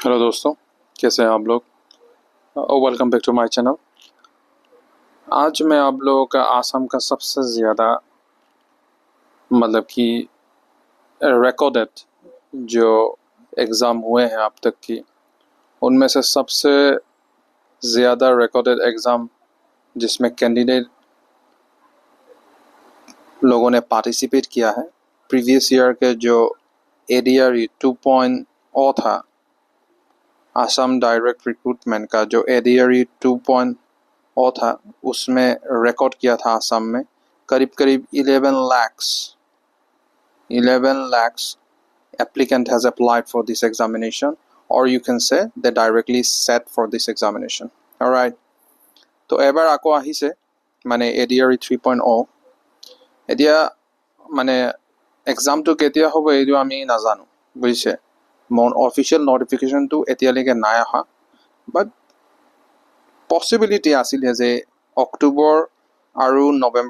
Hello दोस्तों, कैसे हैं आप लोग। Welcome back to my channel. आज मैं आप लोगों का आसाम का सबसे ज़्यादा मतलब कि रिकॉर्डेड जो एग्ज़ाम हुए हैं अब तक की, उनमें से सबसे ज़्यादा रिकॉर्डेड एग्ज़ाम जिसमें कैंडिडेट लोगों ने पार्टिसिपेट किया है। प्रीवियस ईयर के जो ADRE 2.0 था, आसाम डायरेक्ट रिक्रूटमेंट का जो ADRE 2.0 था, उसमें रिकॉर्ड किया था आसाम में करीब करीब 11 lakhs applicant has applied for this examination, or you can say they directly sat for this examination. Alright, তো এবাৰ আকৌ আহিছে মানে ADRE 3.0। এতিয়া মানে এক্সামটো কেতিয়া হ'ব এইটো আমি নাজানো, বুজিছে। অফিচিয়েল নটিফিকেশ্যনটো এতিয়ালৈকে নাই অহা, বাট পচিবিলিটি আছিলে যে অক্টোবৰ আৰু নৱেম্বৰ